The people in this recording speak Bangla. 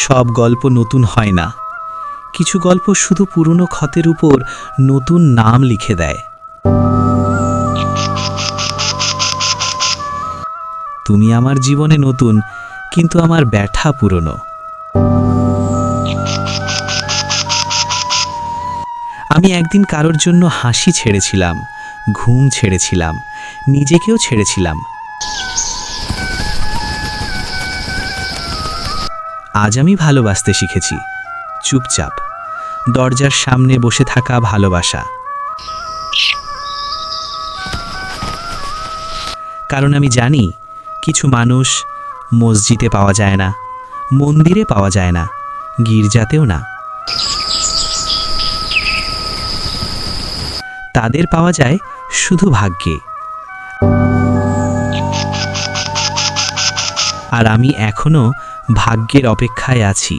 সব গল্প নতুন হয় না, কিছু গল্প শুধু পুরনো ক্ষতের উপর নতুন নাম লিখে দেয়। তুমি আমার জীবনে নতুন, কিন্তু আমার ব্যথা পুরনো। আমি একদিন কারোর জন্য হাসি ছেড়েছিলাম, ঘুম ছেড়েছিলাম, নিজেকেও ছেড়েছিলাম। আজ আমি ভালোবাসতে শিখেছি, চুপচাপ, দরজার সামনে বসে থাকা ভালোবাসা। কারণ আমি জানি কিছু মানুষ মসজিদে পাওয়া যায় না, মন্দিরে পাওয়া যায় না, গির্জাতেও না। তাদের পাওয়া যায় শুধু ভাগ্যে। আর আমি এখনো ভাগ্যের অপেক্ষায় আছি।